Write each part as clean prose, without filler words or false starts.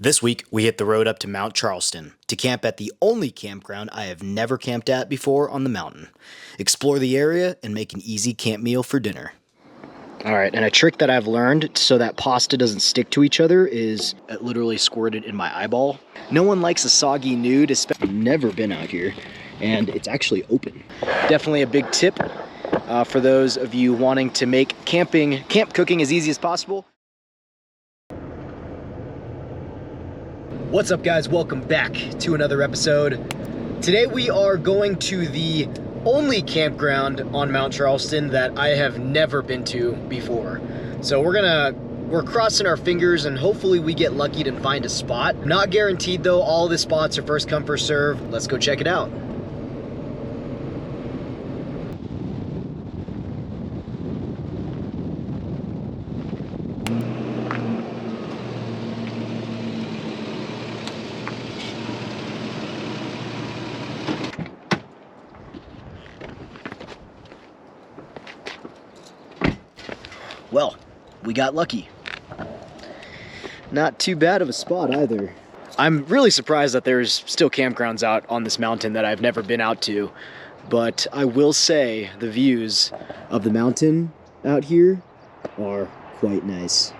This week, we hit the road up to Mount Charleston to camp at the only campground I have never camped at before on the mountain. Explore the area and make an easy camp meal for dinner. All right, and a trick that I've learned so that pasta doesn't stick to each other is literally squirted in my eyeball. No one likes a soggy nude, especially never been out here, and it's actually open. Definitely a big tip for those of you wanting to make camp cooking as easy as possible. What's up, guys? Welcome back to another episode. Today we are going to the only campground on Mount Charleston that I have never been to before. So we're crossing our fingers and hopefully we get lucky to find a spot. Not guaranteed though, all the spots are first come, first serve. Let's go check it out. Well, we got lucky. Not too bad of a spot either. I'm really surprised that there's still campgrounds out on this mountain that I've never been out to, but I will say the views of the mountain out here are quite nice.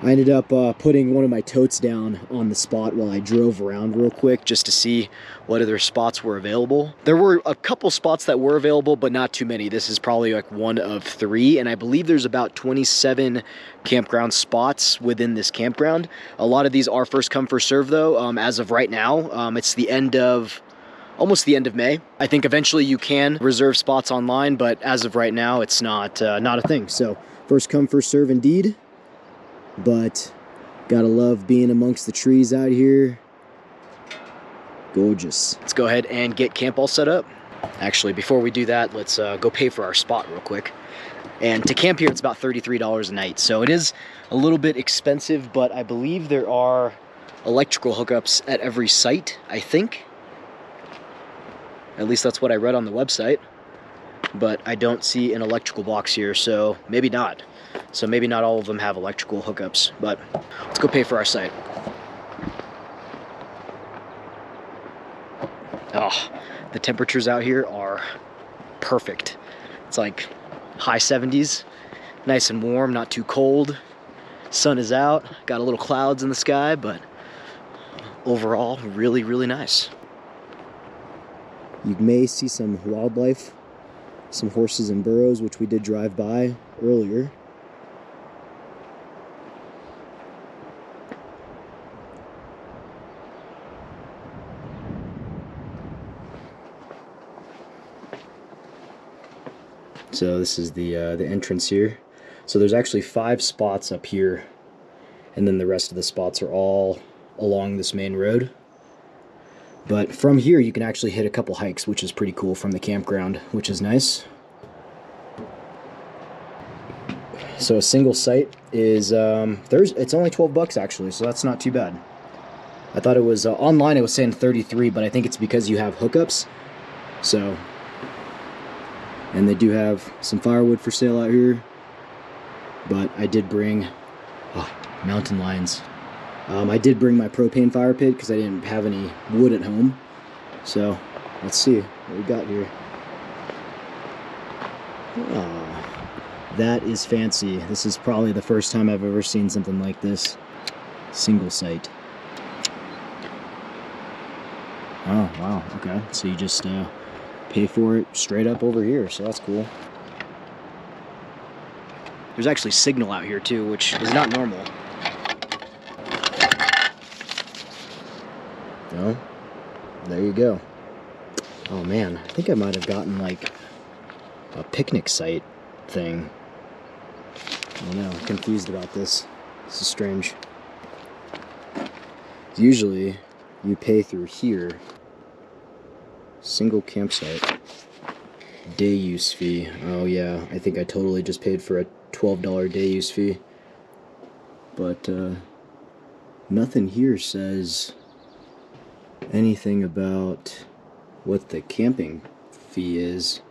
I ended up putting one of my totes down on the spot while I drove around real quick just to see what other spots were available. There were a couple spots that were available, but not too many. This is probably like one of 3, and I believe there's about 27 campground spots within this campground. A lot of these are first come, first serve though. As of right now, it's the end of almost the end of May. I think eventually you can reserve spots online, but as of right now, it's not a thing. So first come, first serve indeed. But gotta love being amongst the trees out here. Gorgeous. Let's go ahead and get camp all set up. Actually, before we do that, let's go pay for our spot real quick. And to camp here, it's about $33 a night. So it is a little bit expensive, but I believe there are electrical hookups at every site, I think. At least that's what I read on the website. But I don't see an electrical box here, so maybe not. So maybe not all of them have electrical hookups, but let's go pay for our site. Oh, the temperatures out here are perfect. It's like high 70s, nice and warm, not too cold. Sun is out, got a little clouds in the sky, but overall, really, really nice. You may see some wildlife, some horses and burros, which we did drive by earlier. So this is the entrance here. So there's actually 5 spots up here, and then the rest of the spots are all along this main road. But from here you can actually hit a couple hikes, which is pretty cool from the campground, which is nice. So a single site is it's only $12 actually, so that's not too bad. I thought it was online it was saying 33, but I think it's because you have hookups. So, and they do have some firewood for sale out here. But I did bring mountain lions. I did bring my propane fire pit because I didn't have any wood at home. So let's see what we got here. Oh, that is fancy. This is probably the first time I've ever seen something like this. Single site. Oh, wow. Okay. So you just pay for it straight up over here. So that's cool. There's actually signal out here too, which is not normal. No, there you go. Oh man, I think I might have gotten like a picnic site thing. I don't know, I'm confused about this. This is strange. Usually you pay through here. Single campsite. Day use fee. Oh yeah, I think I totally just paid for a $12 day use fee. But nothing here says anything about what the camping fee is.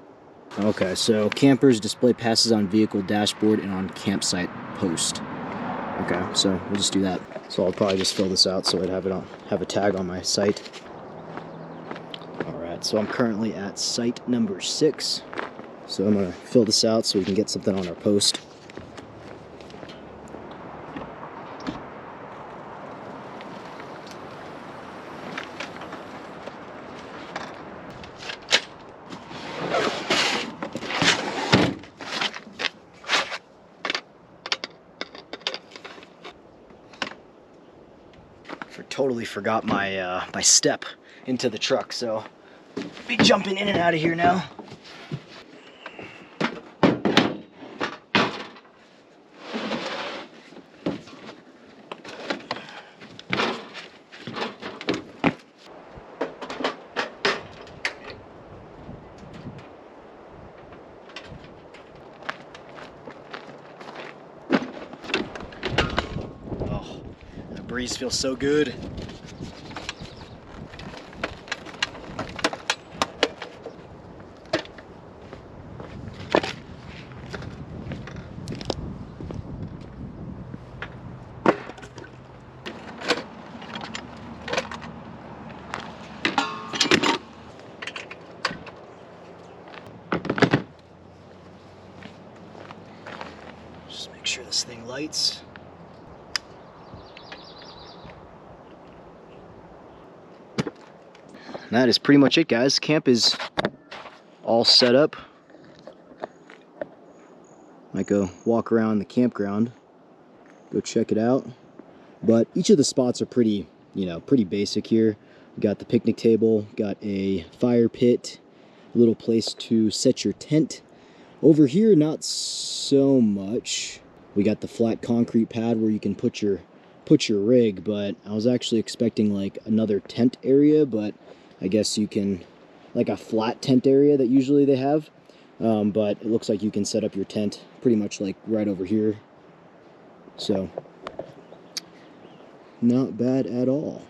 Okay, so campers display passes on vehicle dashboard and on campsite post. Okay, so we'll just do that. So I'll probably just fill this out so I'd have a tag on my site. All right, so I'm currently at site number 6. So I'm gonna fill this out so we can get something on our post. Totally forgot my my step into the truck, so be jumping in and out of here now. Breeze feels so good. Just make sure this thing lights. That is pretty much it, guys. Camp is all set up. Might go walk around the campground, go check it out. But each of the spots are pretty, pretty basic here. We got the picnic table, got a fire pit, a little place to set your tent. Over here, not so much. We got the flat concrete pad where you can put your rig, but I was actually expecting like another tent area, but I guess you can, like a flat tent area that usually they have, but it looks like you can set up your tent pretty much like right over here. So, not bad at all.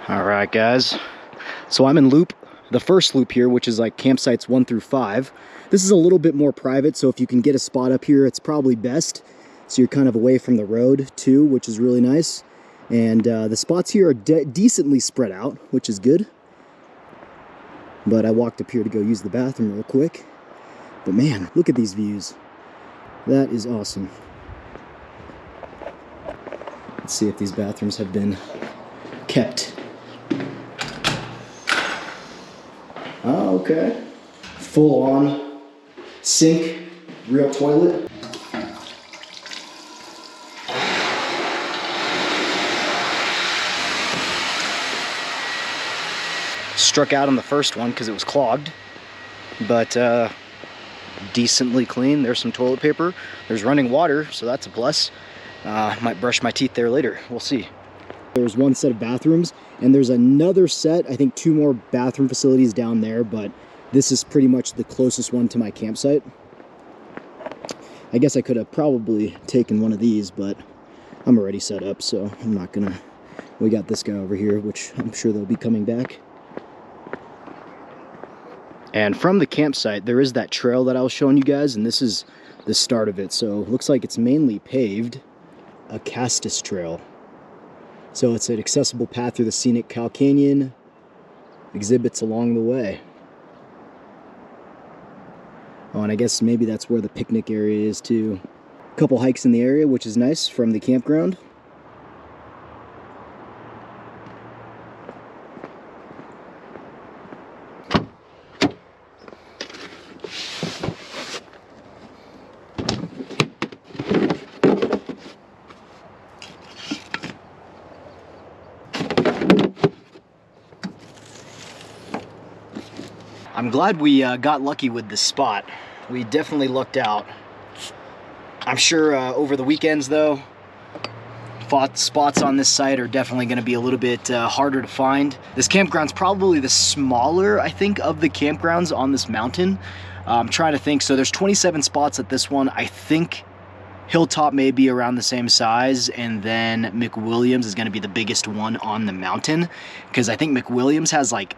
All right, guys, so I'm in loop, the first loop here, which is like campsites 1 through 5. This is a little bit more private, so if you can get a spot up here, it's probably best. So you're kind of away from the road too, which is really nice. And the spots here are decently spread out, which is good. But I walked up here to go use the bathroom real quick. But man, look at these views. That is awesome. Let's see if these bathrooms have been kept. Oh, okay. Full on sink, real toilet. Struck out on the first one because it was clogged, but decently clean. There's some toilet paper. There's running water, so that's a plus. Might brush my teeth there later. We'll see. There's one set of bathrooms, and there's another set, I think 2 more bathroom facilities down there, but this is pretty much the closest one to my campsite. I guess I could have probably taken one of these, but I'm already set up, so I'm not gonna. We got this guy over here, which I'm sure they'll be coming back. And from the campsite, there is that trail that I was showing you guys, and this is the start of it. So it looks like it's mainly paved, a Castus trail. So it's an accessible path through the scenic Cow Canyon, exhibits along the way. Oh, and I guess maybe that's where the picnic area is too. A couple hikes in the area, which is nice from the campground. I'm glad we got lucky with this spot. We definitely lucked out. I'm sure over the weekends though, spots on this site are definitely going to be a little bit harder to find. This campground's probably the smaller, I think, of the campgrounds on this mountain. I'm trying to think. So there's 27 spots at this one. I think Hilltop may be around the same size, and then McWilliams is going to be the biggest one on the mountain, because I think McWilliams has like,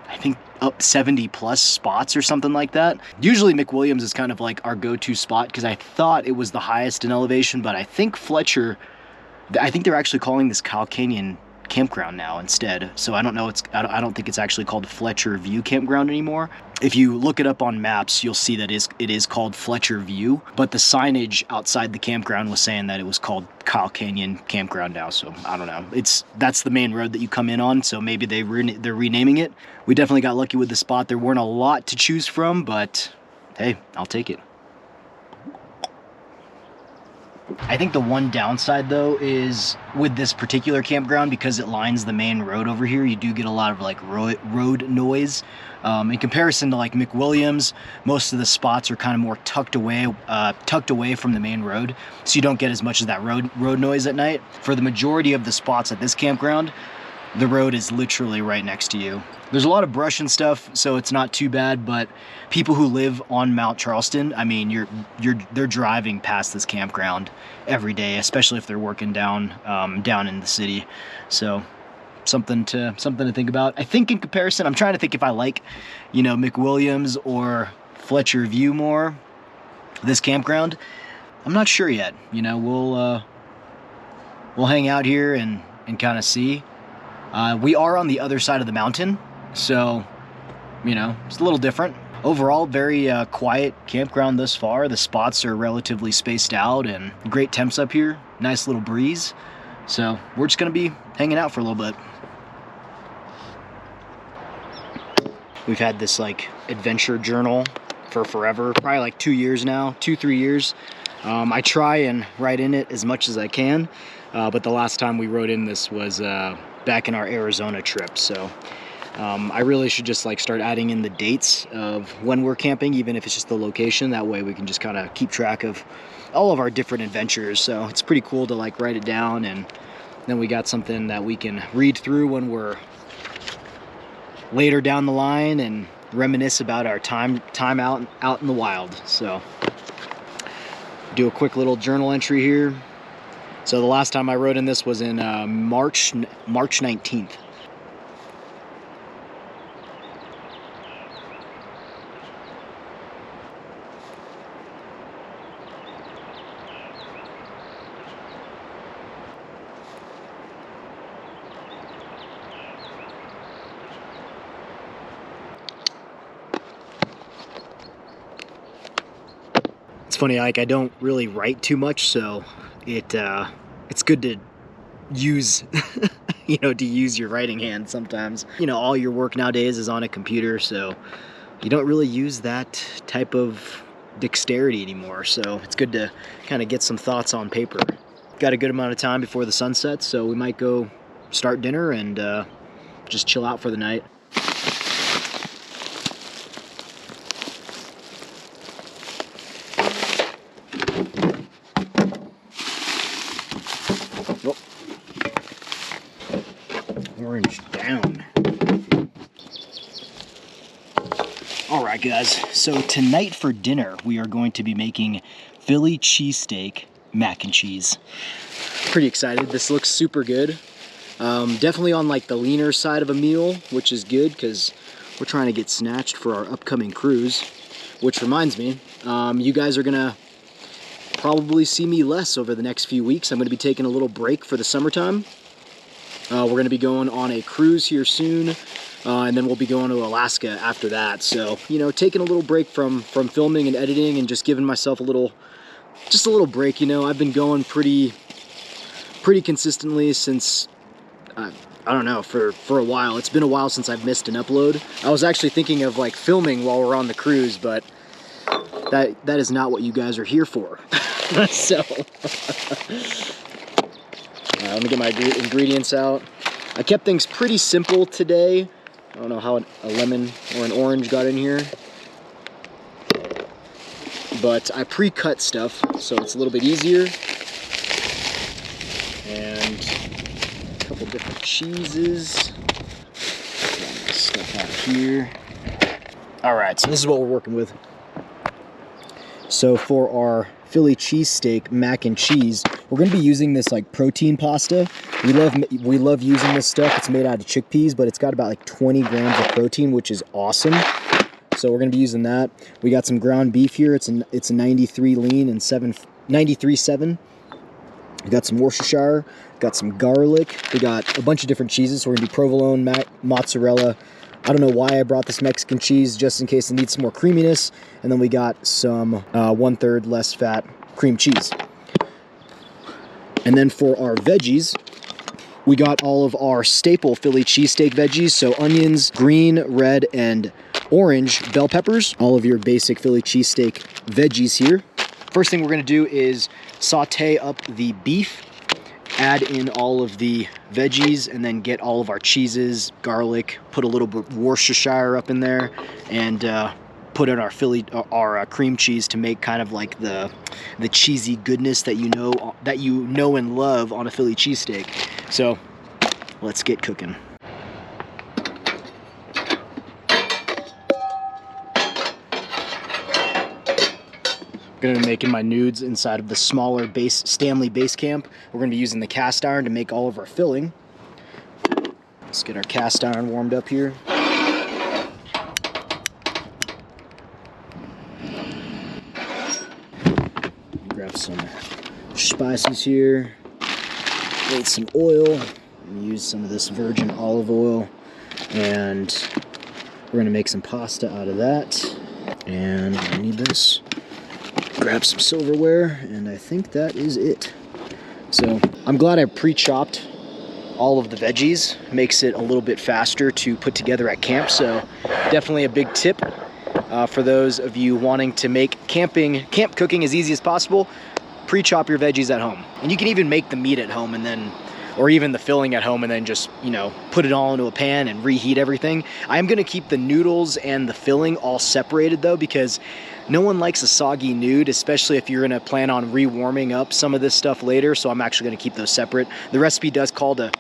I think up 70 plus spots or something like that. Usually McWilliams is kind of like our go-to spot, because I thought it was the highest in elevation, but I think Fletcher, I think they're actually calling this Kyle Canyon Campground now instead. So I don't know, I don't think it's actually called Fletcher View Campground anymore. If you look it up on maps, you'll see that it is called Fletcher View, but the signage outside the campground was saying that it was called Kyle Canyon Campground now. So I don't know, that's the main road that you come in on, so maybe they're renaming it. We definitely got lucky with the spot. There weren't a lot to choose from, but hey, I'll take it. I think the one downside though is with this particular campground, because it lines the main road over here, you do get a lot of like road noise. In comparison to like McWilliams, most of the spots are kind of more tucked away from the main road, so you don't get as much of that road noise at night. For the majority of the spots at this campground, the road is literally right next to you. There's a lot of brush and stuff, so it's not too bad, but people who live on Mount Charleston, I mean, they're driving past this campground every day, especially if they're working down in the city. So something to think about. I think in comparison, I'm trying to think if I like, McWilliams or Fletcher View more, this campground. I'm not sure yet. We'll hang out here and kind of see. We are on the other side of the mountain, so, it's a little different. Overall, very quiet campground thus far. The spots are relatively spaced out and great temps up here. Nice little breeze. So we're just gonna be hanging out for a little bit. We've had this like adventure journal for forever, probably like 2 years now, 2-3 years. I try and write in it as much as I can, but the last time we wrote in this was back in our Arizona trip. So I really should just like start adding in the dates of when we're camping, even if it's just the location. That way we can just kind of keep track of all of our different adventures. So it's pretty cool to like write it down, and then we got something that we can read through when we're later down the line and reminisce about our time out in the wild. So do a quick little journal entry here. So the last time I wrote in this was in March 19th. It's funny, like I don't really write too much, so it's good to use to use your writing hand sometimes. All your work nowadays is on a computer, so you don't really use that type of dexterity anymore. So it's good to kind of get some thoughts on paper. Got a good amount of time before the sun sets, so we might go start dinner and just chill out for the night. Orange down. All right, guys. So tonight for dinner, we are going to be making Philly cheesesteak mac and cheese. Pretty excited. This looks super good. Definitely on like the leaner side of a meal, which is good because we're trying to get snatched for our upcoming cruise. Which reminds me, you guys are gonna probably see me less over the next few weeks. I'm gonna be taking a little break for the summertime. We're going to be going on a cruise here soon, and then we'll be going to Alaska after that. So, taking a little break from filming and editing and just giving myself a little break. I've been going pretty consistently since, I don't know, for a while. It's been a while since I've missed an upload. I was actually thinking of like filming while we're on the cruise, but that is not what you guys are here for. So... let me get my ingredients out. I kept things pretty simple today. I don't know how a lemon or an orange got in here. But I pre-cut stuff, so it's a little bit easier. And a couple different cheeses. Get this stuff out here. All right, so this is what we're working with. So for our Philly cheesesteak mac and cheese, we're gonna be using this like protein pasta. We love using this stuff. It's made out of chickpeas, but it's got about like 20 grams of protein, which is awesome. So we're gonna be using that. We got some ground beef here. It's a 93 lean and 93.7. We got some Worcestershire, got some garlic. We got a bunch of different cheeses. So we're gonna do provolone, mozzarella. I don't know why I brought this Mexican cheese, just in case it needs some more creaminess. And then we got some 1/3 less fat cream cheese. And then for our veggies, we got all of our staple Philly cheesesteak veggies. So onions, green, red, and orange bell peppers. All of your basic Philly cheesesteak veggies here. First thing we're gonna do is saute up the beef, add in all of the veggies, and then get all of our cheeses, garlic, put a little bit of Worcestershire up in there, and put in our cream cheese to make kind of like the cheesy goodness that you know and love on a Philly cheesesteak. So let's get cooking. Gonna be making my nudes inside of the smaller Stanley base camp. We're gonna be using the cast iron to make all of our filling. Let's get our cast iron warmed up here. Grab some spices here. Need some oil. I'm gonna use some of this virgin olive oil, and we're gonna make some pasta out of that. And I need this. Grab some silverware, and I think that is it. So I'm glad I pre-chopped all of the veggies. Makes it a little bit faster to put together at camp. So definitely a big tip for those of you wanting to make camp cooking as easy as possible. Pre-chop your veggies at home, and you can even make the meat at home, and then, or even the filling at home, and then just, you know, put it all into a pan and reheat everything. I am gonna keep the noodles and the filling all separated though, because no one likes a soggy nude, especially if you're gonna plan on rewarming up some of this stuff later. So I'm actually gonna keep those separate. The recipe does call to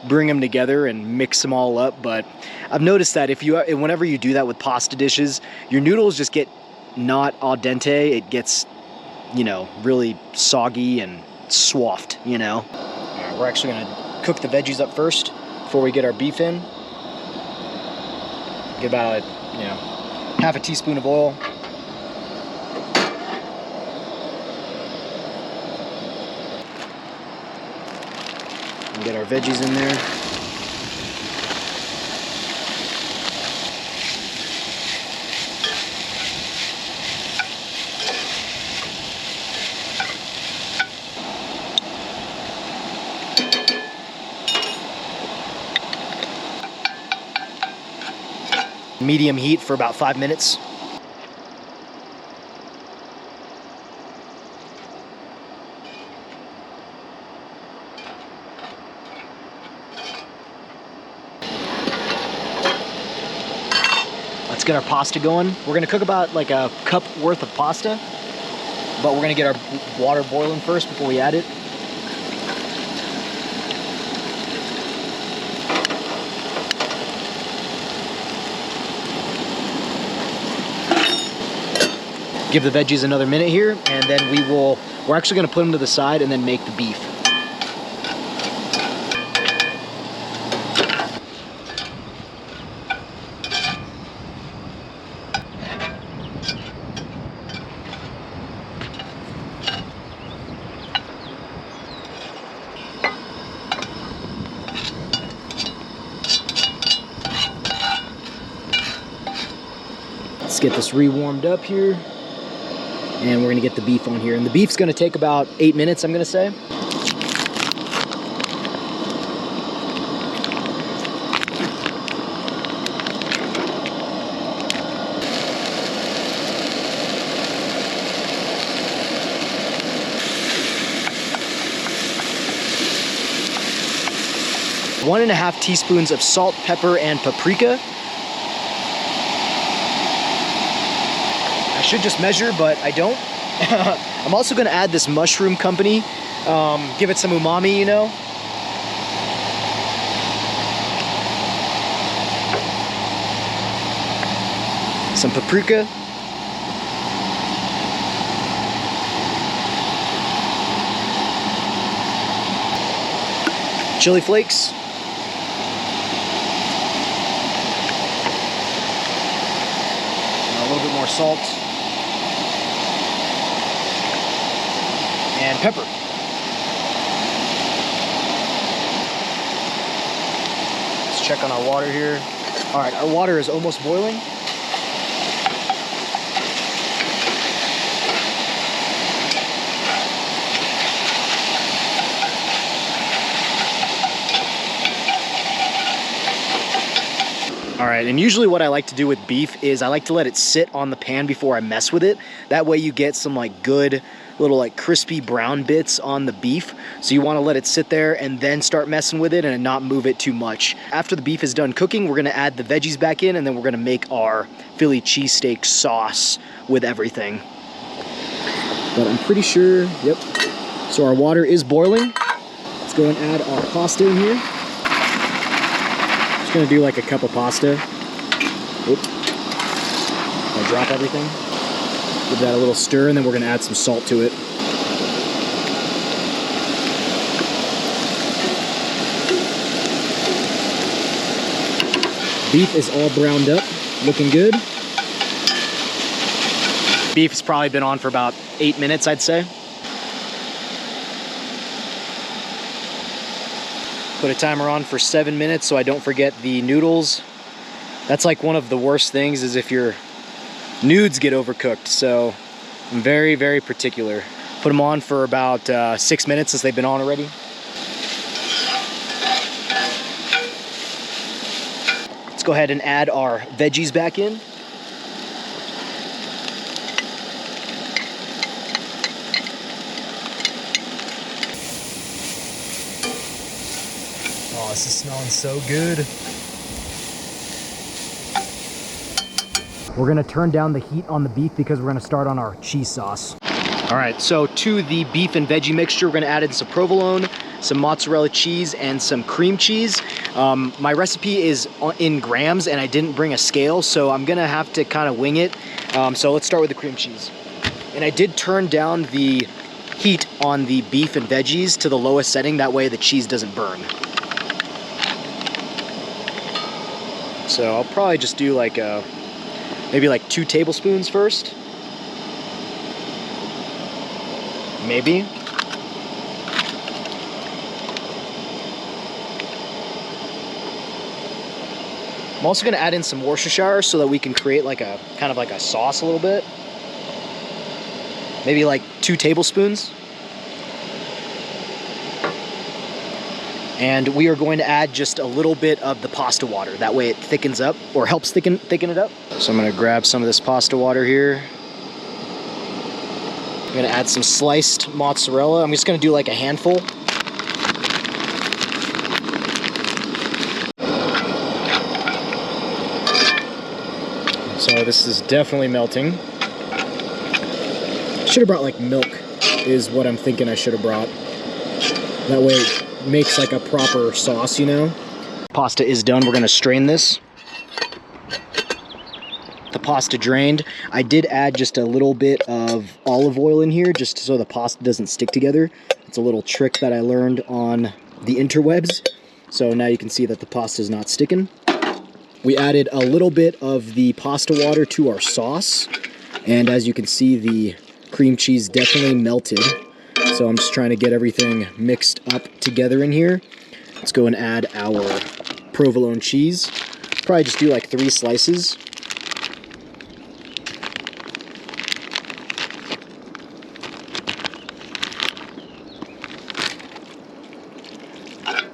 bring them together and mix them all up, but I've noticed that whenever you do that with pasta dishes, your noodles just get not al dente. It gets, you know, really soggy and swaffed, you know. All right, we're actually gonna cook the veggies up first before we get our beef in. Get about, you know, half a teaspoon of oil. Get our veggies in there. Medium heat for about 5 minutes. Let's get our pasta going. We're gonna cook about like a cup worth of pasta, but we're gonna get our water boiling first before we add it. Give the veggies another minute here, and then we're actually gonna put them to the side and then make the beef. Let's get this re-warmed up here. And we're gonna get the beef on here. And the beef's gonna take about 8 minutes, I'm gonna say. One and a half teaspoons of salt, pepper, and paprika. I should just measure, but I don't. I'm also gonna add this mushroom company. Give it some umami, you know. Some paprika. chili flakes. A little bit more salt. And pepper. Let's check on our water here. All right, our water is almost boiling. All right, and usually what I like to do with beef is I like to let it sit on the pan before I mess with it. That way you get some like good little like crispy brown bits on the beef. So you want to let it sit there and then start messing with it and not move it too much. After the beef is done cooking, we're gonna add the veggies back in, and then we're gonna make our Philly cheesesteak sauce with everything. But I'm pretty sure, yep. So our water is boiling. Let's go and add our pasta in here. Gonna do like a cup of pasta. Oop. I'll drop everything. Give that a little stir, and then we're gonna add some salt to it. Beef is all browned up, looking good. Beef has probably been on for about 8 minutes, I'd say. Put a timer on for 7 minutes so I don't forget the noodles. That's like one of the worst things, is if your nudes get overcooked. So I'm very, very particular. Put them on for about 6 minutes since they've been on already. Let's go ahead and add our veggies back in. Oh, this is smelling so good. We're gonna turn down the heat on the beef because we're gonna start on our cheese sauce. All right, so to the beef and veggie mixture, we're gonna add in some provolone, some mozzarella cheese, and some cream cheese. My recipe is in grams and I didn't bring a scale, so I'm gonna have to kind of wing it. So let's start with the cream cheese. And I did turn down the heat on the beef and veggies to the lowest setting, that way the cheese doesn't burn. So I'll probably just do like maybe like 2 tablespoons first. Maybe. I'm also gonna add in some Worcestershire so that we can create like a kind of like a sauce a little bit. Maybe like 2 tablespoons. And we are going to add just a little bit of the pasta water. That way it thickens up, or helps thicken it up. So I'm gonna grab some of this pasta water here. I'm gonna add some sliced mozzarella. I'm just gonna do like a handful. So this is definitely melting. Should have brought like milk, is what I'm thinking I should have brought. That way it makes like a proper sauce, you know? Pasta is done. We're gonna strain this. The pasta drained. I did add just a little bit of olive oil in here just so the pasta doesn't stick together. It's a little trick that I learned on the interwebs. So now you can see that the pasta is not sticking. We added a little bit of the pasta water to our sauce. And as you can see, the cream cheese definitely melted. So I'm just trying to get everything mixed up together in here. Let's go and add our provolone cheese. Probably just do like 3 slices.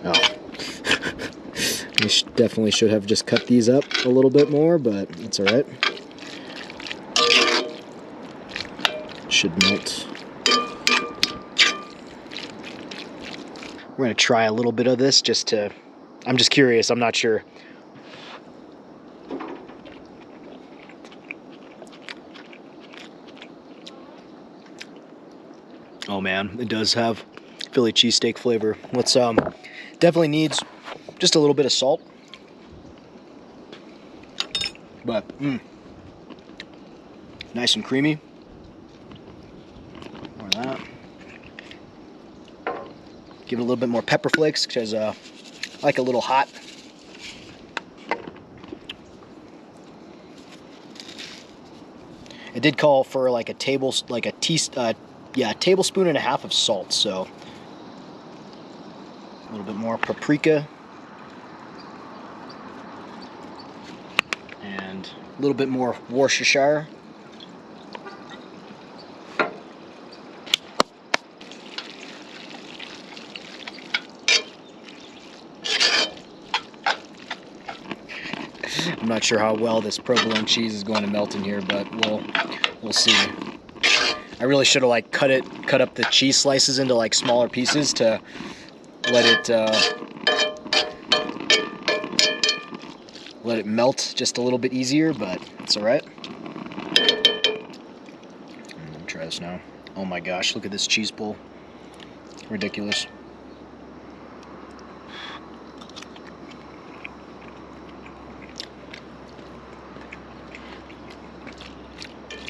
Oh. We definitely should have just cut these up a little bit more, but it's all right. Should melt. We're gonna try a little bit of this just to, I'm just curious, I'm not sure. Oh man, it does have Philly cheesesteak flavor. Let's definitely needs just a little bit of salt. But nice and creamy. More of that. Give it a little bit more pepper flakes because I like a little hot. It did call for like a tablespoon and a half of salt, so a little bit more paprika and a little bit more Worcestershire. I'm not sure how well this provolone cheese is going to melt in here, but we'll see. I really should have like cut up the cheese slices into like smaller pieces to let it melt just a little bit easier, but it's all right. Let me try this now. Oh my gosh, look at this cheese pull. Ridiculous.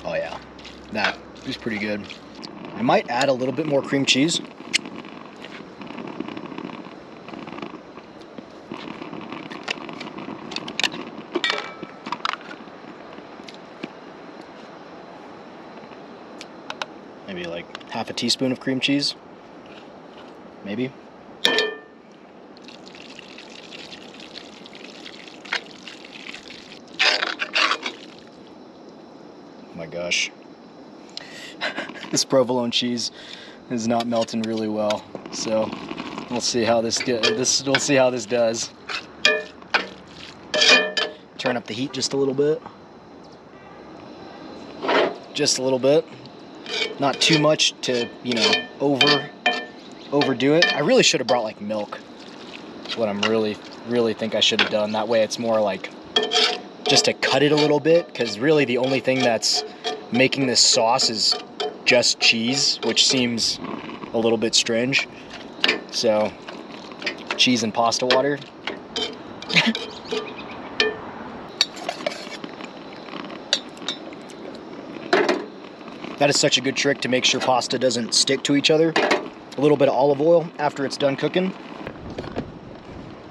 Oh yeah, that is pretty good. I might add a little bit more cream cheese. Maybe like half a teaspoon of cream cheese. Maybe. Oh my gosh. This provolone cheese is not melting really well, so we'll see how this does. Turn up the heat just a little bit. Just a little bit. Not too much to, you know, overdo it. I really should have brought like milk. That's what I'm really think I should have done. That way it's more like just to cut it a little bit, because really the only thing that's making this sauce is just cheese, which seems a little bit strange. So, cheese and pasta water. That is such a good trick to make sure pasta doesn't stick to each other. A little bit of olive oil after it's done cooking.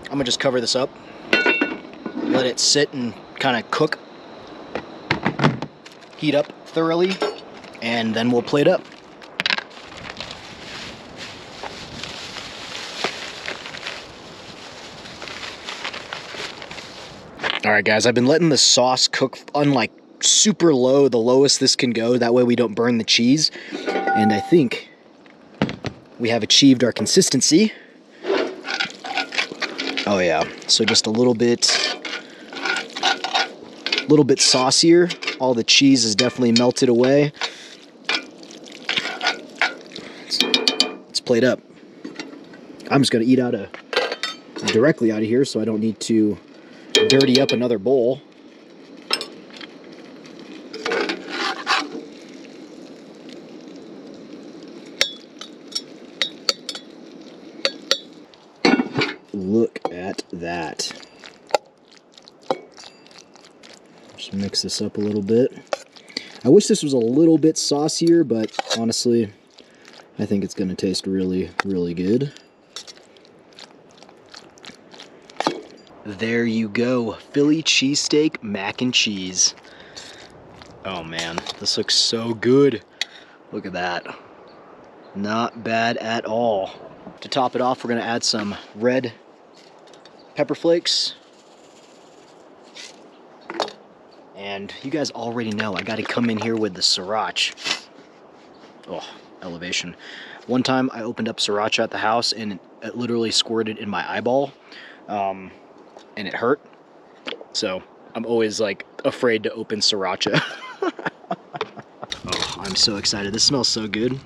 I'm gonna just cover this up. Let it sit and kind of cook. Heat up thoroughly, and then we'll plate up. Alright guys, I've been letting the sauce cook on like super low, the lowest this can go, that way we don't burn the cheese. And I think we have achieved our consistency. Oh yeah, so just a little bit saucier. All the cheese is definitely melted away. Let's plate up. I'm just gonna eat directly out of here, so I don't need to dirty up another bowl. Look at that. Just mix this up a little bit. I wish this was a little bit saucier, but honestly, I think it's going to taste really, really good. There you go. Philly cheesesteak mac and cheese. Oh man, this looks so good. Look at that. Not bad at all. To top it off, we're going to add some red pepper flakes. And you guys already know I got to come in here with the sriracha. Oh, elevation. One time I opened up sriracha at the house and it literally squirted in my eyeball. And it hurt. So I'm always like afraid to open sriracha. Oh, I'm so excited. This smells so good.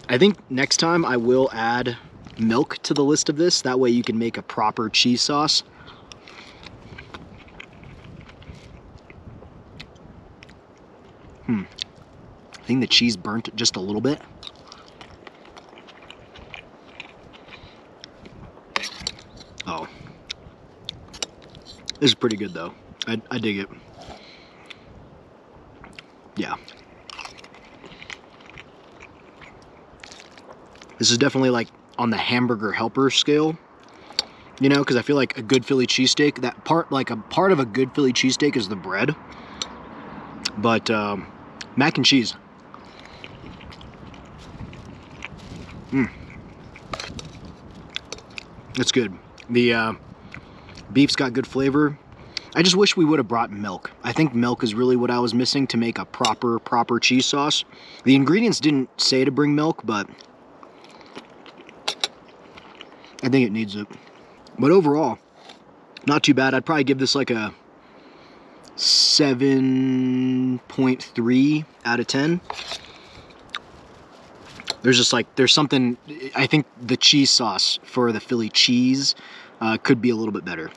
I think next time I will add milk to the list of this. That way you can make a proper cheese sauce. I think the cheese burnt just a little bit. Oh. This is pretty good though. I dig it. Yeah. This is definitely like on the hamburger helper scale, you know, because I feel like a good Philly cheesesteak, that part, like a part of a good Philly cheesesteak is the bread. But mac and cheese. It's good. The beef's got good flavor. I just wish we would have brought milk. I think milk is really what I was missing to make a proper cheese sauce. The ingredients didn't say to bring milk, but I think it needs it. But overall, not too bad. I'd probably give this like a 7.3 out of 10. There's something, I think the cheese sauce for the Philly cheese could be a little bit better.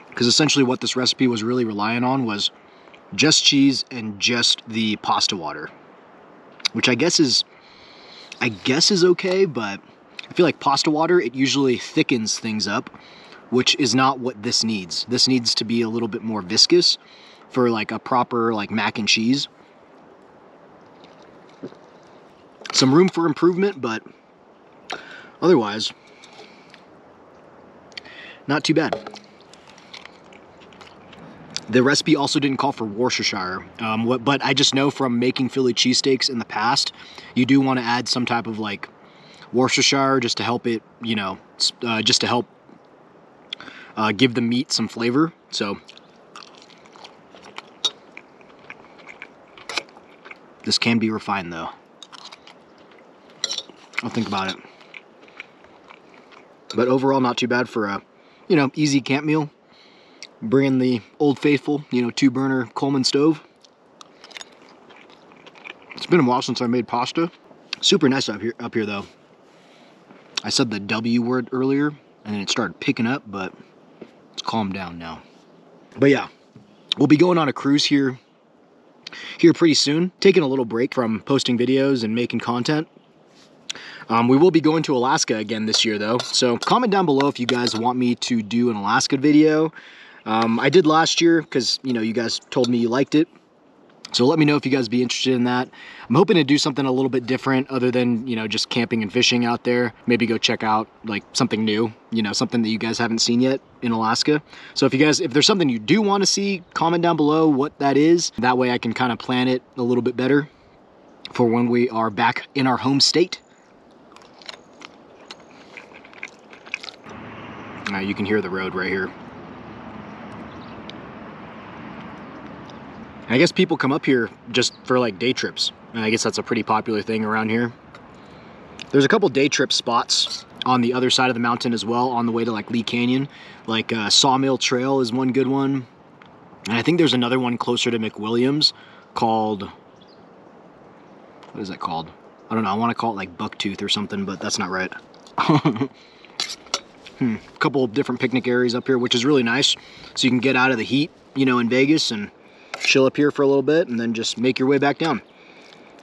Because essentially what this recipe was really relying on was just cheese and just the pasta water, which I guess is okay, but I feel like pasta water, it usually thickens things up, which is not what this needs. This needs to be a little bit more viscous for like a proper like mac and cheese. Some room for improvement, but otherwise, not too bad. The recipe also didn't call for Worcestershire, but I just know from making Philly cheesesteaks in the past, you do want to add some type of like Worcestershire just to help it, you know, just to help give the meat some flavor. So this can be refined though. I'll think about it. But overall, not too bad for a, you know, easy camp meal. Bring in the Old Faithful, you know, 2-burner Coleman stove. It's been a while since I made pasta. Super nice up here though. I said the W word earlier and then it started picking up, but it's calmed down now. But yeah, we'll be going on a cruise here pretty soon. Taking a little break from posting videos and making content. We will be going to Alaska again this year though. So comment down below if you guys want me to do an Alaska video. I did last year because, you know, you guys told me you liked it. So let me know if you guys be interested in that. I'm hoping to do something a little bit different other than, you know, just camping and fishing out there. Maybe go check out like something new, you know, something that you guys haven't seen yet in Alaska. So if there's something you do want to see, comment down below what that is. That way I can kind of plan it a little bit better for when we are back in our home state. You can hear the road right here. I guess people come up here just for like day trips. And I guess that's a pretty popular thing around here. There's a couple day trip spots on the other side of the mountain as well on the way to like Lee Canyon. Like Sawmill Trail is one good one. And I think there's another one closer to McWilliams called, what is that called? I don't know, I want to call it like Bucktooth or something, but that's not right. A couple of different picnic areas up here, which is really nice. So you can get out of the heat, you know, in Vegas and chill up here for a little bit and then just make your way back down.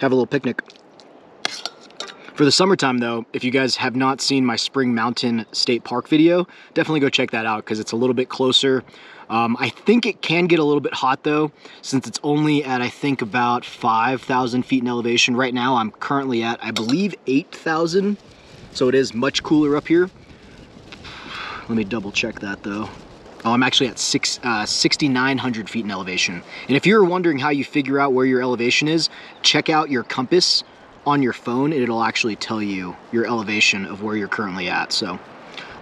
Have a little picnic. For the summertime though, if you guys have not seen my Spring Mountain State Park video, definitely go check that out because it's a little bit closer. I think it can get a little bit hot though, since it's only at, I think, about 5,000 feet in elevation. Right now I'm currently at, I believe, 8,000. So it is much cooler up here. Let me double check that though. Oh, I'm actually at 6,900 feet in elevation. And if you're wondering how you figure out where your elevation is, check out your compass on your phone. It'll actually tell you your elevation of where you're currently at. So,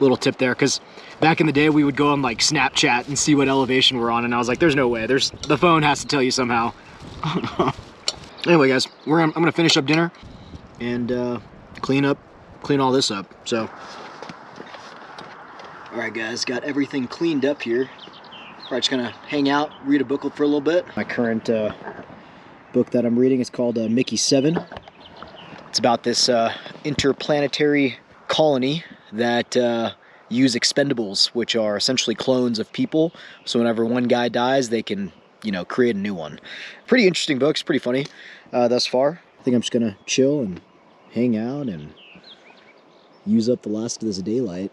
little tip there, because back in the day, we would go on like Snapchat and see what elevation we're on, and I was like, there's no way. The phone has to tell you somehow. Anyway, guys, I'm gonna finish up dinner and clean all this up. So. Alright guys, got everything cleaned up here. Probably just gonna hang out, read a book for a little bit. My current book that I'm reading is called Mickey 7. It's about this interplanetary colony that use expendables, which are essentially clones of people. So whenever one guy dies, they can, you know, create a new one. Pretty interesting book, it's pretty funny thus far. I think I'm just gonna chill and hang out and use up the last of this daylight.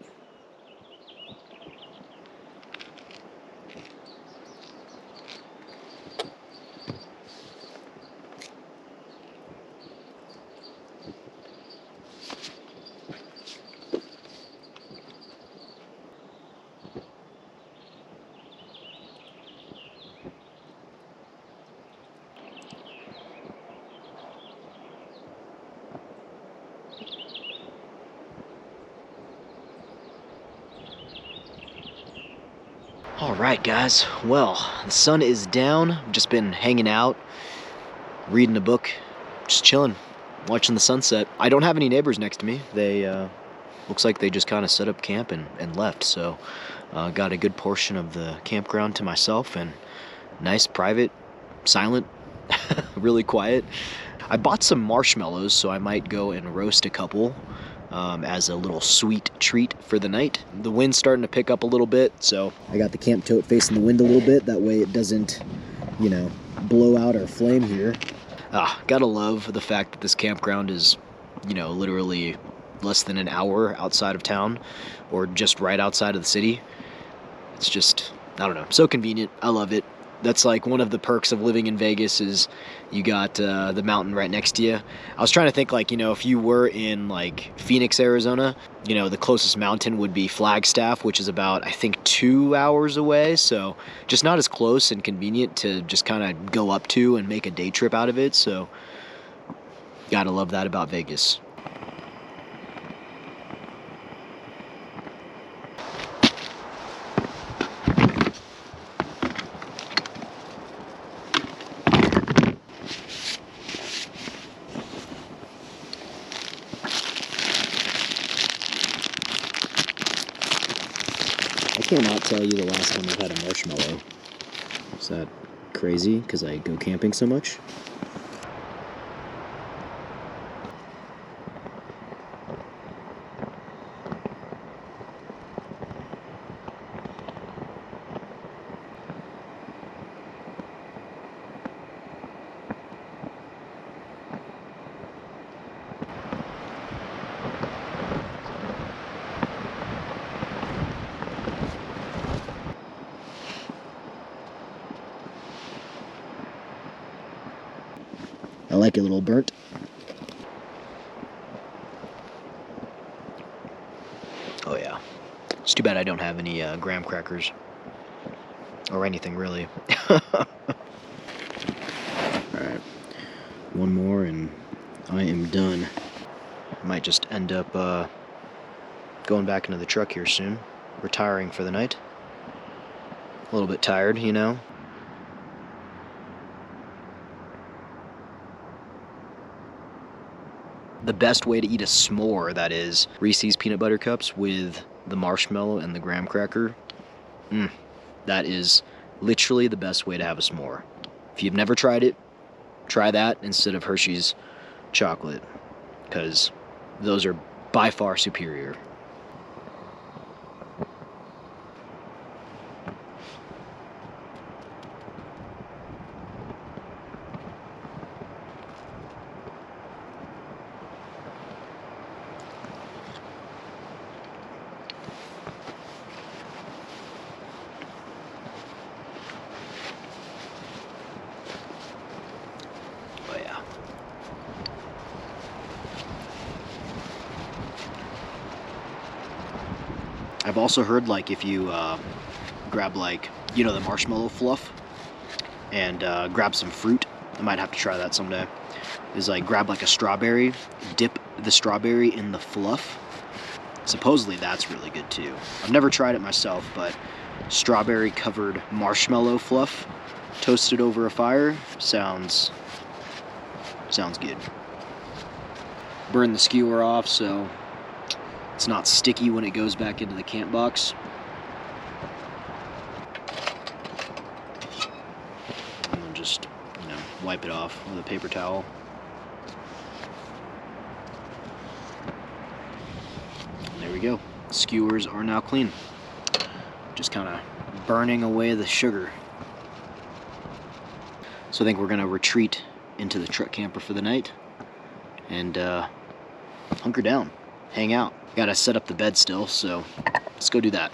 All right, guys. Well, the sun is down. I've just been hanging out, reading a book, just chilling, watching the sunset. I don't have any neighbors next to me. They looks like they just kind of set up camp and left. So got a good portion of the campground to myself, and nice, private, silent, really quiet. I bought some marshmallows, so I might go and roast a couple as a little sweet treat for the night. The wind's starting to pick up a little bit, so I got the camp tote facing the wind a little bit. That way it doesn't, you know, blow out our flame here. Gotta love the fact that this campground is, you know, literally less than an hour outside of town, or just right outside of the city. It's just, I don't know, so convenient. I love it. That's like one of the perks of living in Vegas is you got the mountain right next to you. I was trying to think, like, you know, if you were in like Phoenix, Arizona, you know, the closest mountain would be Flagstaff, which is about, I think, 2 hours away. So just not as close and convenient to just kind of go up to and make a day trip out of it. So gotta love that about Vegas. I cannot tell you the last time I've had a marshmallow. Is that crazy because I go camping so much? I like it a little burnt. Oh yeah. It's too bad I don't have any graham crackers. Or anything, really. Alright. One more and I am done. I might just end up going back into the truck here soon. Retiring for the night. A little bit tired, you know. The best way to eat a s'more, that is, Reese's peanut butter cups with the marshmallow and the graham cracker. That is literally the best way to have a s'more. If you've never tried it, try that instead of Hershey's chocolate, because those are by far superior. I've also heard, like, if you grab, like, you know, the marshmallow fluff and grab some fruit, I might have to try that someday, is like grab like a strawberry, dip the strawberry in the fluff. Supposedly that's really good too. I've never tried it myself, but strawberry covered marshmallow fluff toasted over a fire sounds good. Burn the skewer off so it's not sticky when it goes back into the camp box. And then just, you know, wipe it off with a paper towel. And there we go. Skewers are now clean. Just kind of burning away the sugar. So I think we're gonna retreat into the truck camper for the night and hunker down, hang out. Gotta set up the bed still, so let's go do that.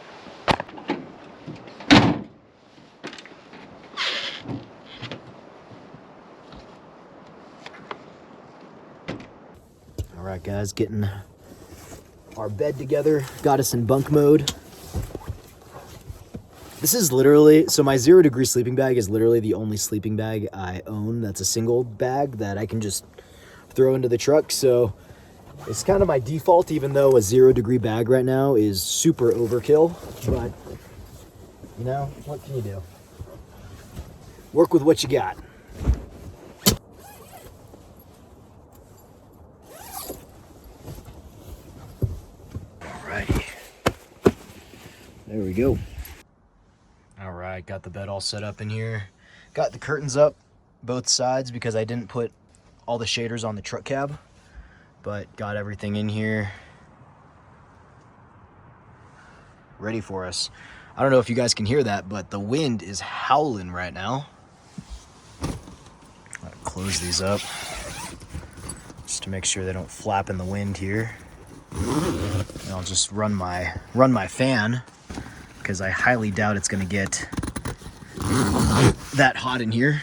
All right, guys, getting our bed together. Got us in bunk mode. This is literally, so my 0 degree sleeping bag is literally the only sleeping bag I own that's a single bag that I can just throw into the truck. So it's kind of my default, even though a 0 degree bag right now is super overkill. But You know, what can you do? Work with what you got. Alrighty. There we go. Alright, got the bed all set up in here. Got the curtains up both sides because I didn't put all the shaders on the truck cab, but got everything in here ready for us. I don't know if you guys can hear that, but the wind is howling right now. Gotta close these up just to make sure they don't flap in the wind here. And I'll just run my fan because I highly doubt it's gonna get that hot in here.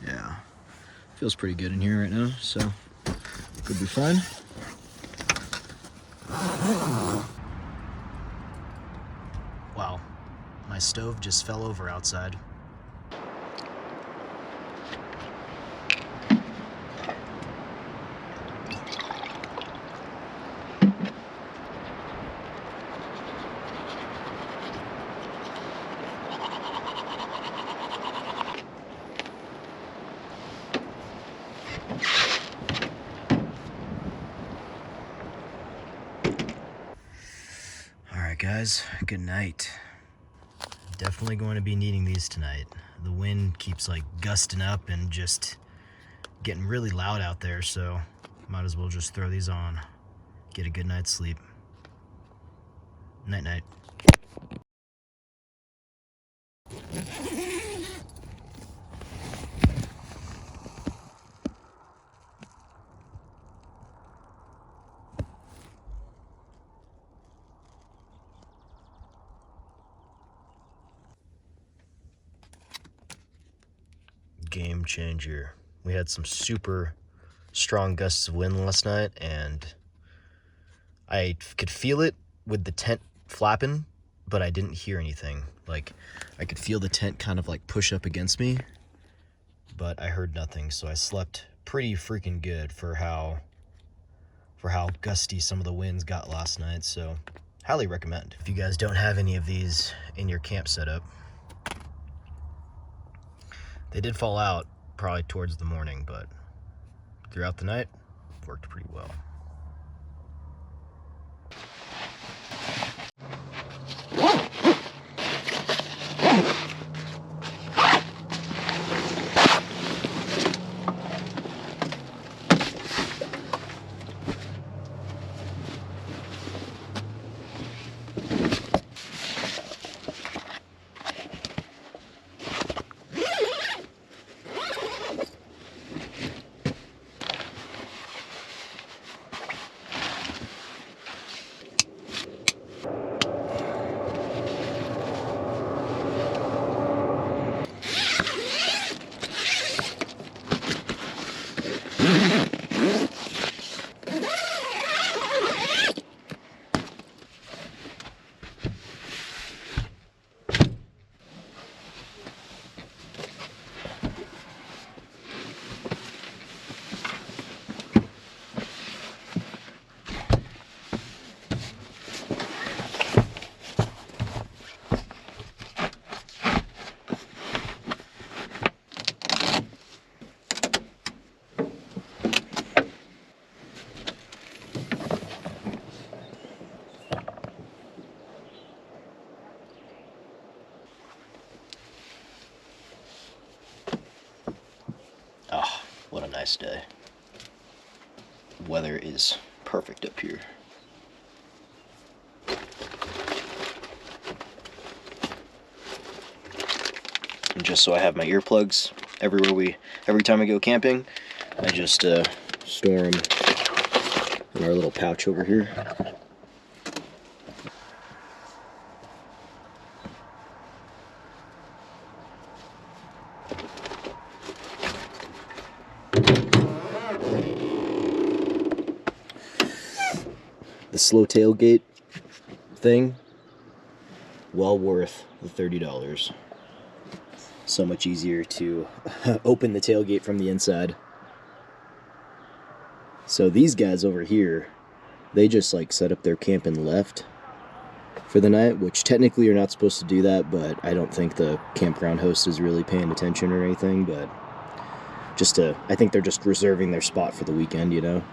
Yeah, feels pretty good in here right now, so could be fun. Wow, my stove just fell over outside. Alright guys, good night. Definitely going to be needing these tonight. The wind keeps like gusting up and just getting really loud out there, so might as well just throw these on. Get a good night's sleep. Night night. Game changer. We had some super strong gusts of wind last night, and I could feel it with the tent flapping, but I didn't hear anything. Like, I could feel the tent kind of like push up against me, but I heard nothing, so I slept pretty freaking good for how gusty some of the winds got last night. So highly recommend. If you guys don't have any of these in your camp setup, they did fall out probably towards the morning, but throughout the night, worked pretty well. Oh, what a nice day. Weather is perfect up here. And just so I have my earplugs every time I go camping, I just store them in our little pouch over here. The slow tailgate thing, well worth the $30. So much easier to open the tailgate from the inside. So these guys over here, they just like set up their camp and left for the night, which technically you're not supposed to do that, but I don't think the campground host is really paying attention or anything, but I think they're just reserving their spot for the weekend, you know?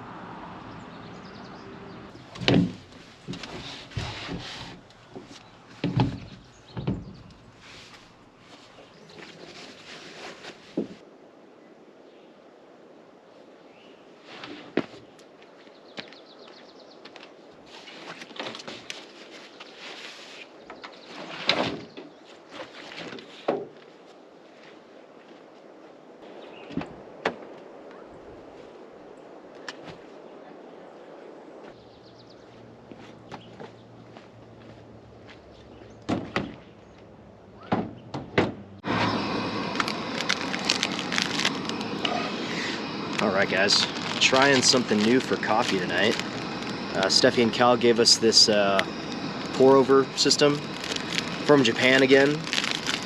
Alright guys, trying something new for coffee tonight. Steffi and Cal gave us this pour-over system from Japan again.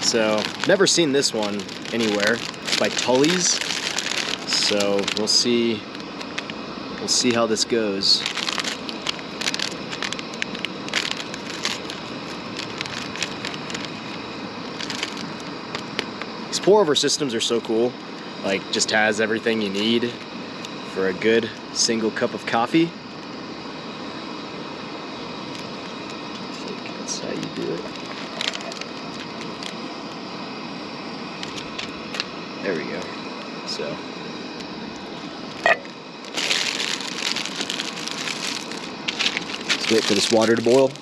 So, never seen this one anywhere. It's by Tully's. So, we'll see how this goes. These pour-over systems are so cool. Like, just has everything you need for a good single cup of coffee. I think that's how you do it. There we go. So. Let's wait for this water to boil.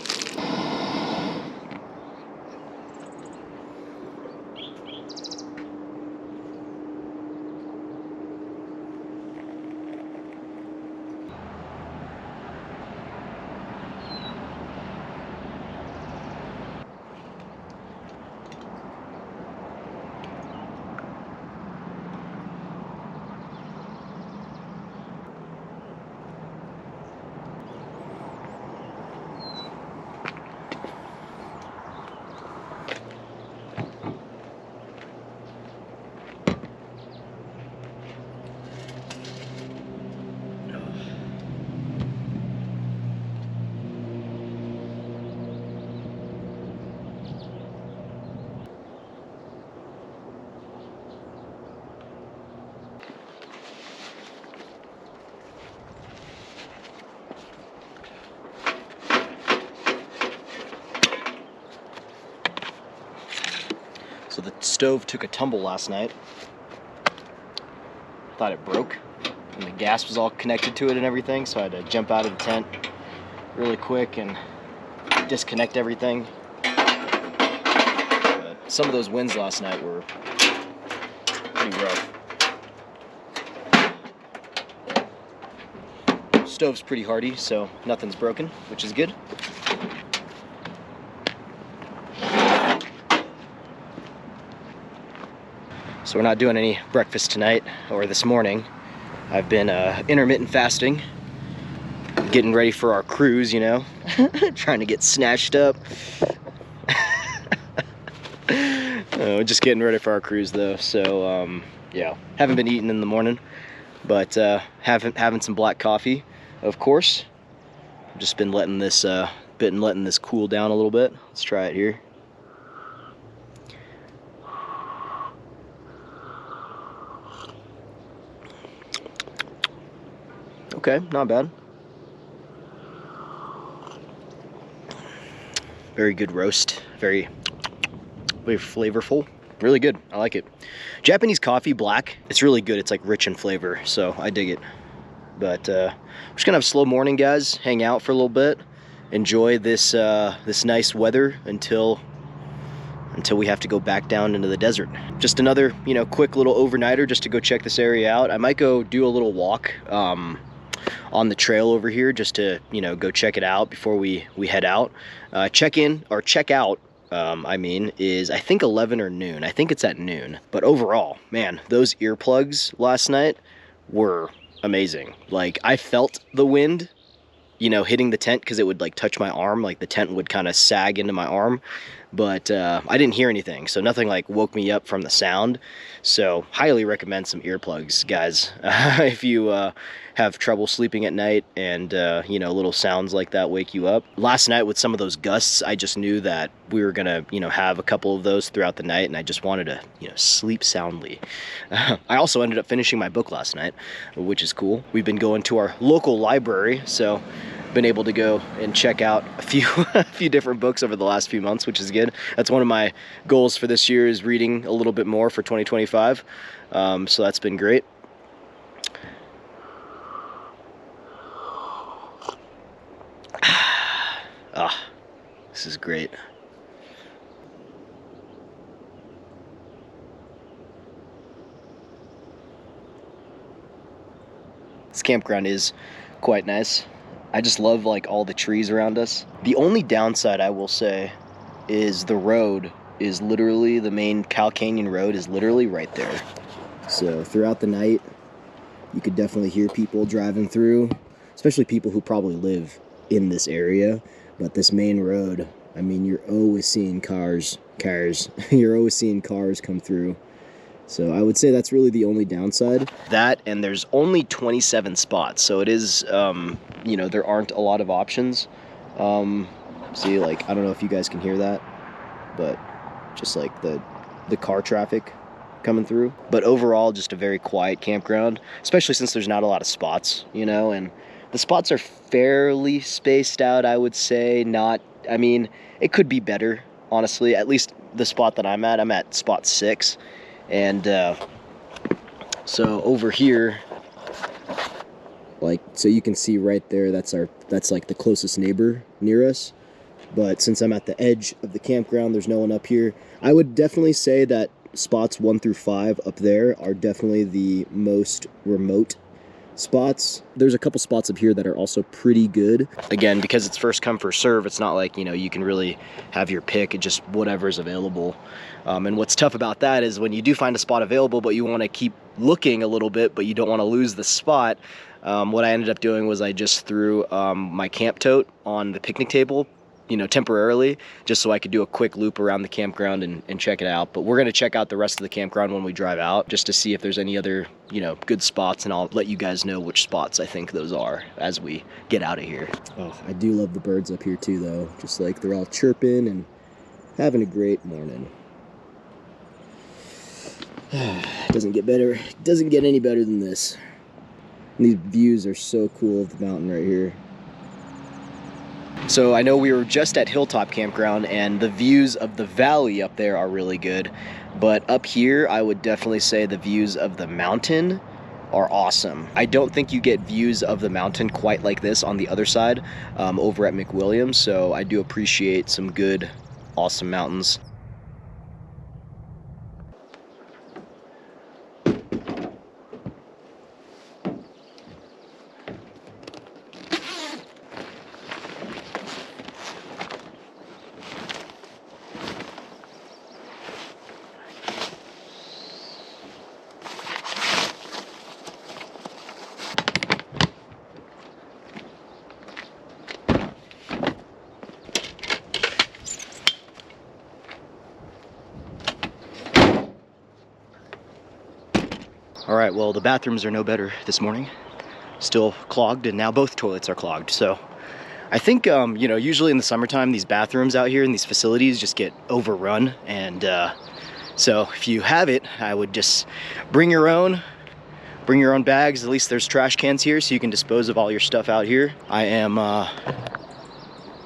So the stove took a tumble last night. Thought it broke, and the gas was all connected to it and everything, so I had to jump out of the tent really quick and disconnect everything. But some of those winds last night were pretty rough. Stove's pretty hardy, so nothing's broken, which is good. So we're not doing any breakfast tonight or this morning. I've been intermittent fasting, getting ready for our cruise, you know, trying to get snatched up. Just getting ready for our cruise though. So yeah, haven't been eating in the morning, but having some black coffee, of course. I've just been letting this cool down a little bit. Let's try it here. Okay, not bad. Very good roast. Very flavorful. Really good. I like it. Japanese coffee, black. It's really good. It's like rich in flavor, so I dig it. But we're just gonna have a slow morning, guys. Hang out for a little bit. Enjoy this this nice weather until we have to go back down into the desert. Just another, you know, quick little overnighter just to go check this area out. I might go do a little walk on the trail over here just to, you know, go check it out before we head out. Check out, I mean, is I think 11 or noon. I think it's at noon. But overall, man, those earplugs last night were amazing. Like, I felt the wind, you know, hitting the tent because it would like touch my arm. Like the tent would kind of sag into my arm. but I didn't hear anything, so nothing like woke me up from the sound. So highly recommend some earplugs, guys. If you have trouble sleeping at night and you know, little sounds like that wake you up. Last night with some of those gusts, I just knew that we were gonna, you know, have a couple of those throughout the night, and I just wanted to, you know, sleep soundly. I also ended up finishing my book last night, which is cool. We've been going to our local library, so been able to go and check out a few different books over the last few months, which is good. That's one of my goals for this year, is reading a little bit more for 2025. So that's been great. This is great. This campground is quite nice. I just love like all the trees around us. The only downside I will say is the road is literally, the main Cal Canyon road is literally right there. So throughout the night, you could definitely hear people driving through, especially people who probably live in this area. But this main road, I mean, you're always seeing cars, you're always seeing cars come through. So I would say that's really the only downside. That, and there's only 27 spots, so it is, you know, there aren't a lot of options. See, like, I don't know if you guys can hear that, but just like the car traffic coming through. But overall, just a very quiet campground, especially since there's not a lot of spots, you know, and the spots are fairly spaced out, I would say. Not, I mean, it could be better, honestly. At least the spot that I'm at spot 6. And so over here, like, so you can see right there, that's like the closest neighbor near us. But since I'm at the edge of the campground, there's no one up here. I would definitely say that spots 1 through 5 up there are definitely the most remote spots. There's a couple spots up here that are also pretty good. Again, because it's first come, first serve, it's not like, you know, you can really have your pick, just whatever's available. And what's tough about that is when you do find a spot available, but you want to keep looking a little bit, but you don't want to lose the spot, what I ended up doing was I just threw my camp tote on the picnic table, you know, temporarily, just so I could do a quick loop around the campground and check it out. But we're going to check out the rest of the campground when we drive out, just to see if there's any other, you know, good spots, and I'll let you guys know which spots I think those are as we get out of here. Oh, I do love the birds up here too, though. Just like they're all chirping and having a great morning. Doesn't get better, doesn't get any better than this. And these views are so cool of the mountain right here. So I know we were just at Hilltop Campground, and the views of the valley up there are really good, but up here I would definitely say the views of the mountain are awesome. I don't think you get views of the mountain quite like this on the other side over at McWilliams, so I do appreciate some good, awesome mountains. All right, well, the bathrooms are no better this morning. Still clogged, and now both toilets are clogged. So I think, you know, usually in the summertime, these bathrooms out here in these facilities just get overrun. And so if you have it, I would just bring your own bags. At least there's trash cans here, so you can dispose of all your stuff out here. I am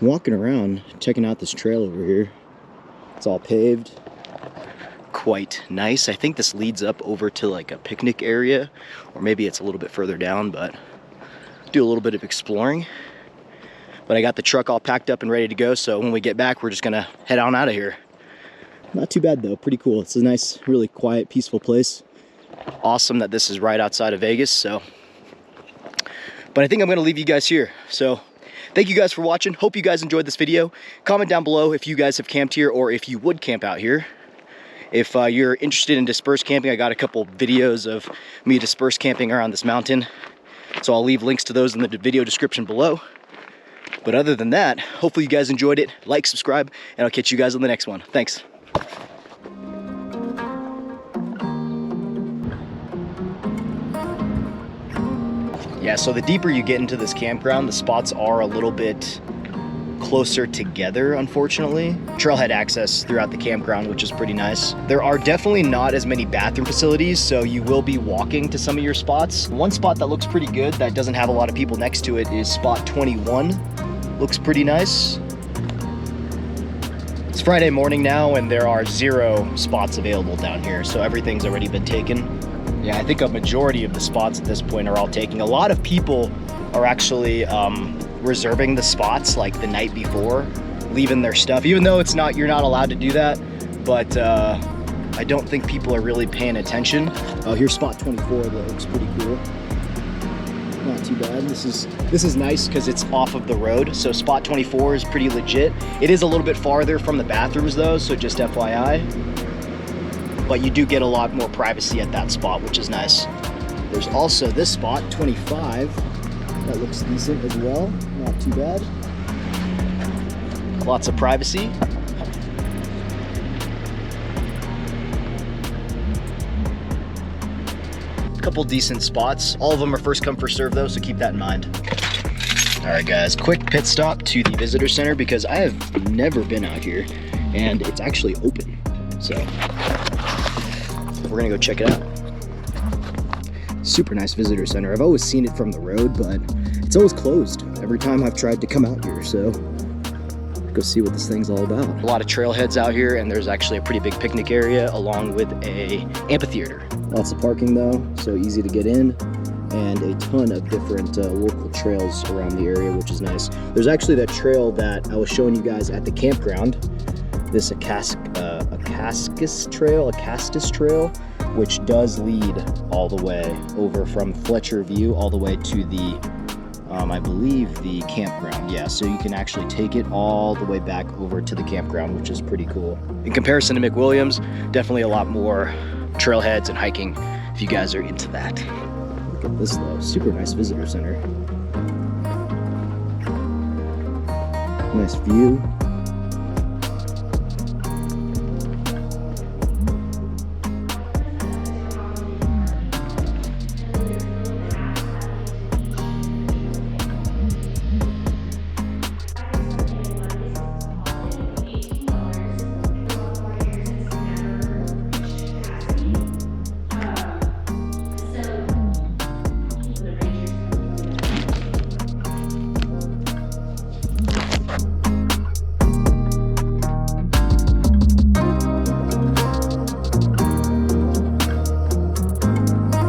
walking around, checking out this trail over here. It's all paved. Quite nice. I think this leads up over to like a picnic area, or maybe it's a little bit further down, but do a little bit of exploring. But I got the truck all packed up and ready to go, so when we get back, we're just gonna head on out of here. Not too bad though, pretty cool. It's a nice, really quiet, peaceful place. Awesome that this is right outside of Vegas, so. But I think I'm gonna leave you guys here. So thank you guys for watching. Hope you guys enjoyed this video. Comment down below if you guys have camped here, or if you would camp out here. If you're interested in dispersed camping, I got a couple videos of me dispersed camping around this mountain. So I'll leave links to those in the video description below. But other than that, hopefully you guys enjoyed it. Like, subscribe, and I'll catch you guys on the next one. Thanks. Yeah, so the deeper you get into this campground, the spots are a little bit closer together, unfortunately. Trailhead access throughout the campground, which is pretty nice. There are definitely not as many bathroom facilities, so you will be walking to some of your spots. One spot that looks pretty good that doesn't have a lot of people next to it is spot 21. Looks pretty nice. It's Friday morning now and there are 0 spots available down here, so everything's already been taken. Yeah, I think a majority of the spots at this point are all taken. A lot of people are actually reserving the spots like the night before, leaving their stuff, even though you're not allowed to do that. But I don't think people are really paying attention. Oh, here's spot 24 that looks pretty cool. Not too bad. This is nice because it's off of the road. So spot 24 is pretty legit. It is a little bit farther from the bathrooms though, so just FYI. But you do get a lot more privacy at that spot, which is nice. There's also this spot, 25. That looks decent as well, not too bad. Lots of privacy. A couple decent spots. All of them are first come, first serve though, so keep that in mind. All right guys, quick pit stop to the visitor center because I have never been out here and it's actually open. So we're gonna go check it out. Super nice visitor center. I've always seen it from the road, but it's always closed every time I've tried to come out here, so go see what this thing's all about. A lot of trailheads out here, and there's actually a pretty big picnic area along with a amphitheater. Lots of parking though, so easy to get in, and a ton of different local trails around the area, which is nice. There's actually that trail that I was showing you guys at the campground, this Acastus Trail, which does lead all the way over from Fletcher View all the way to the, I believe the campground. Yeah, so you can actually take it all the way back over to the campground, which is pretty cool. In comparison to McWilliams, definitely a lot more trailheads and hiking if you guys are into that. Look at this though, super nice visitor center. Nice view.